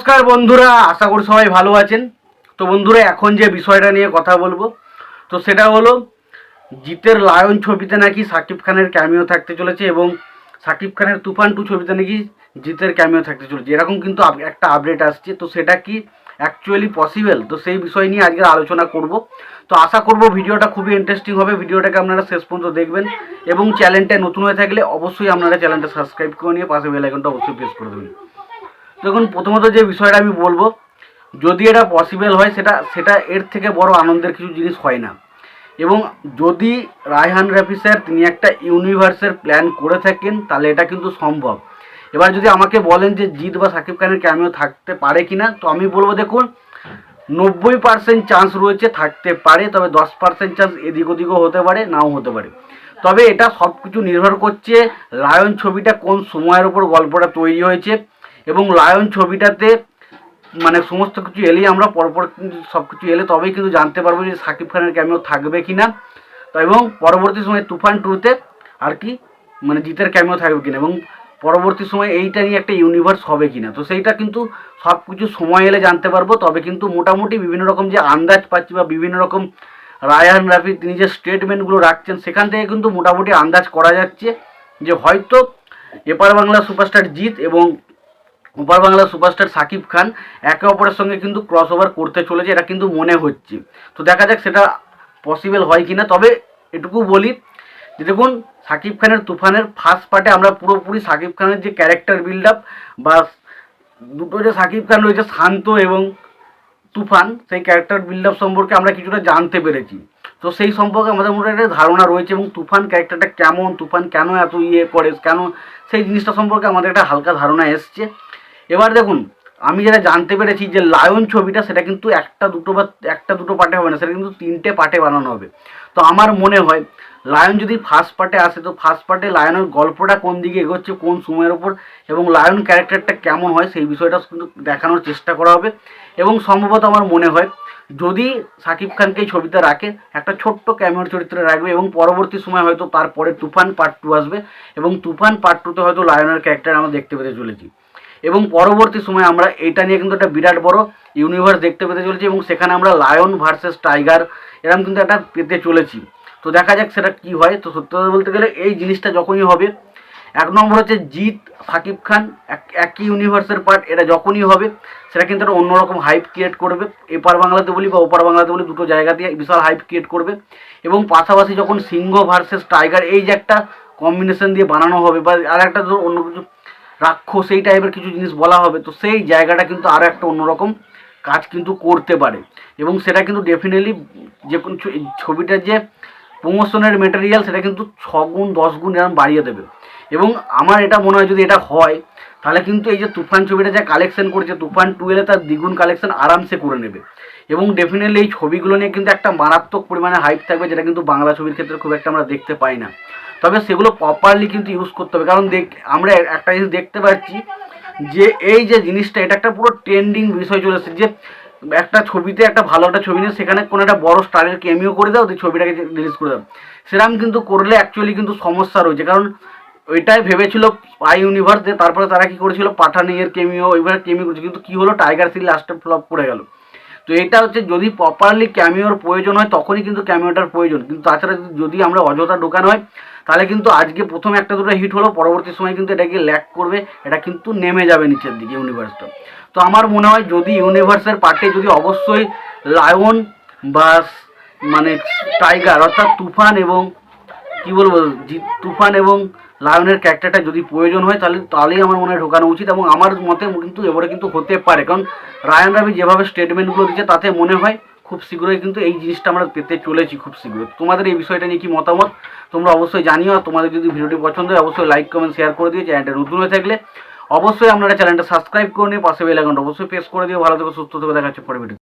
নমস্কার বন্ধুরা, আশা করি সবাই ভালো আছেন। তো বন্ধুরা, এখন যে বিষয়টা নিয়ে কথা বলবো তো সেটা হলো জিতের লায়ন ছবিতে নাকি সাকিব খানের ক্যামিও থাকতে চলেছে এবং সাকিব খানের তুফান 2 ছবিতে নাকি জিতের ক্যামিও থাকতে চলেছে, এরকম কিন্তু একটা আপডেট আসছে। তো সেটা কি অ্যাকচুয়ালি পসিবল, তো সেই বিষয় নিয়ে আজকে আলোচনা করব। তো আশা করব ভিডিওটা খুবই ইন্টারেস্টিং হবে, ভিডিওটাকে আপনারা শেষ পর্যন্ত দেখবেন এবং চ্যানেলটা নতুন হয়ে থাকলে অবশ্যই আপনারা চ্যানেলটা সাবস্ক্রাইব করে নিয়ে পাশে বেল আইকনটা অবশ্যই প্রেস করে দেবেন। দেখুন, প্রথমত যে বিষয়টা আমি বলবো, যদি এটা পসিবল হয় সেটা এর থেকে বড় আনন্দের কিছু জিনিস হয় না। এবং যদি রায়হান রাফি স্যার তিনি একটা ইউনিভার্সের প্ল্যান করে থাকেন তাহলে এটা কিন্তু সম্ভব। এবার যদি আমাকে বলেন যে জিৎ বা সাকিব খানের ক্যামিও থাকতে পারে কি না, তো আমি বলবো দেখুন 90% চান্স রয়েছে থাকতে পারে, তবে 10% চান্স এদিক ওদিকও হতে পারে, নাও হতে পারে। তবে এটা সব কিছু নির্ভর করছে লায়ন ছবিটা কোন সময়ের ওপর গল্পটা তৈরি হয়েছে এবং লায়ন ছবিটাতে মানে সমস্ত কিছু এলেই আমরা পরপর সব কিছু এলে তবেই কিন্তু জানতে পারবো যে সাকিব খানের ক্যামিও থাকবে কি না। তো এবং পরবর্তী সময় তুফান 2-তে আর কি মানে জিতের ক্যামিও থাকবে কিনা এবং পরবর্তী সময় এইটা নিয়ে একটা ইউনিভার্স হবে কিনা, তো সেইটা কিন্তু সব কিছু সময় এলে জানতে পারবো। তবে কিন্তু মোটামুটি বিভিন্ন রকম যে আন্দাজ পাচ্ছি বা বিভিন্ন রকম রায়হান রাফি তিনি যে স্টেটমেন্টগুলো রাখছেন সেখান থেকে কিন্তু মোটামুটি আন্দাজ করা যাচ্ছে যে হয়তো এপার বাংলা সুপারস্টার জিৎ এবং ওপার বাংলা সুপারস্টার সাকিব খান একে অপরের সঙ্গে কিন্তু ক্রস ওভার করতে চলেছে, এটা কিন্তু মনে হচ্ছে। তো দেখা যাক সেটা পসিবল হয় কি না। তবে এটুকু বলি যে দেখুন, সাকিব খানের তুফানের ফার্স্ট পার্টে আমরা পুরোপুরি সাকিব খানের যে ক্যারেক্টার বিল্ড আপ বা দুটো যে সাকিব খান রয়েছে শান্ত এবং তুফান, সেই ক্যারেক্টার বিল্ড আপ সম্পর্কে আমরা কিছুটা জানতে পেরেছি। তো সেই সম্পর্কে আমাদের মধ্যে একটা ধারণা রয়েছে এবং তুফান ক্যারেক্টারটা কেমন, তুফান কেন এত করে কেন, সেই জিনিসটা সম্পর্কে আমাদের একটা হালকা ধারণা এসছে। এবার দেখুন, আমি যেটা জানতে পেরেছি যে লায়ন ছবিটা সেটা কিন্তু একটা দুটো পার্টে হবে না, সেটা কিন্তু 3টে পার্টে বানানো হবে। তো আমার মনে হয় লায়ন যদি ফার্স্ট পার্টে আসে তো ফার্স্ট পার্টে লায়নের গল্পটা কোন দিকে এগোচ্ছে কোন সময়ের ওপর এবং লায়ন ক্যারেক্টারটা কেমন হয় সেই বিষয়টা কিন্তু দেখানোর চেষ্টা করা হবে। এবং সম্ভবত আমার মনে হয় যদি সাকিব খানকে এই ছবিতে রাখে একটা ছোট্ট ক্যামিওর চরিত্রে রাখবে এবং পরবর্তী সময় হয়তো তারপরে তুফান পার্ট 2 আসবে এবং তুফান পার্ট 2-তে হয়তো লায়নের ক্যারেক্টার আমরা দেখতে পেতে চলেছি এবং পরবর্তী সময় আমরা এটা নিয়ে কিন্তু একটা বিরাট বড় ইউনিভার্স দেখতে পেতে চলেছি এবং সেখানে আমরা লায়ন ভার্সেস টাইগার এরকম কিন্তু একটা পেতে চলেছি। তো দেখা যাক সেটা কি হয়। তো সত্যি কথা বলতে গেলে এই জিনিসটা যখনই হবে, এক নম্বর হচ্ছে জিৎ সাকিব খান একই ইউনিভার্সের পার্ট, এটা যখনই হবে সেটা কিন্তু একটা অন্যরকম হাইপ ক্রিয়েট করবে, এপার বাংলাতে বলি বা ওপার বাংলাতে বলি দুটো জায়গা দিয়ে বিশাল হাইপ ক্রিয়েট করবে। এবং পাশাপাশি যখন সিংহ ভার্সেস টাইগার এই যে একটা কম্বিনেশন দিয়ে বানানো হবে বা আর একটা অন্য কিছু রাক্ষস এই টাইপের কিছু জিনিস বলা হবে, তো সেই জায়গাটা কিন্তু আরও একটা অন্যরকম কাজ কিন্তু করতে পারে এবং সেটা কিন্তু ডেফিনেটলি যে কোনো ছবিটার যে প্রমোশনের মেটেরিয়াল সেটা কিন্তু 6 গুণ 10 গুণ এরকম বাড়িয়ে দেবে। এবং আমার এটা মনে হয় যদি এটা হয় তাহলে কিন্তু এই যে তুফান ছবিটা যা কালেকশন করেছে তুফান 2 এলে তার দ্বিগুণ কালেকশন আরামসে করে নেবে এবং ডেফিনেটলি এই ছবিগুলো নিয়ে কিন্তু একটা মারাত্মক পরিমাণে হাইপ থাকবে, যেটা কিন্তু বাংলা ছবির ক্ষেত্রে খুব একটা আমরা দেখতে পাই না। তবে সেগুলো প্রপারলি কিন্তু ইউজ করতে হবে, কারণ আমরা একটা জিনিস দেখতে পাচ্ছি যে এই যে জিনিসটা এটা একটা পুরো ট্রেন্ডিং বিষয় চলে এসেছে যে একটা ছবিতে একটা ভালো একটা ছবি নিয়ে সেখানে কোনো একটা বড় স্টারের ক্যামিও করে দাও, ছবিটাকে রিলিজ করে দাও। সেরকম কিন্তু করলে অ্যাকচুয়ালি কিন্তু সমস্যা রয়েছে, কারণ ওইটাই ভেবেছিল স্পাই ইউনিভার্স দিয়ে, তারপরে তারা কি করেছিল পাঠানিয়ের কেমিও ওইভাবে কেমিও করেছে, কিন্তু কী হলো টাইগার থ্রি লাস্টে ফ্লপ করে গেল। তো এটা হচ্ছে যদি প্রপারলি ক্যামিওর প্রয়োজন হয় তখনই কিন্তু ক্যামিওটার প্রয়োজন, কিন্তু তাছাড়া যদি আমরা অযথা ঢোকানো হয় তাহলে কিন্তু আজকে প্রথম একটা দুটো হিট হলো পরবর্তী সময় কিন্তু এটাকে ল্যাক করবে, এটা কিন্তু নেমে যাবে নিচের দিকে ইউনিভার্সটা। তো আমার মনে হয় যদি ইউনিভার্সের পার্টে যদি অবশ্যই লায়ন বা মানে টাইগার অর্থাৎ তুফান এবং কী বলবো তুফান এবং লায়নের ক্যারেক্টারটা যদি প্রয়োজন হয় তাহলেই আমার মনে হয় ঢোকানো উচিত এবং আমার মতে কিন্তু এবারে কিন্তু হতে পারে, কারণ রায়ান রাভি যেভাবে স্টেটমেন্টগুলো দিচ্ছে তাতে মনে হয় খুব শীঘ্রই কিন্তু এই জিনিসটা আমরা পেতে চলেছি খুব শীঘ্রই। তোমাদের এই বিষয়টা নিয়ে কি মতামত তোমরা অবশ্যই জানিও, আর তোমাদের যদি ভিডিওটি পছন্দ হয় অবশ্যই লাইক কমেন্ট শেয়ার করে দিও। চ্যানেলটা নতুন হয়ে থাকলে অবশ্যই আপনারা চ্যানেলটা সাবস্ক্রাইব করে নিয়ে পাশে বেল আইকনটা অবশ্যই প্রেস করে দিও। ভালো থেকো, সুস্থ থেকো, দেখা হচ্ছে পরে ভিডিও।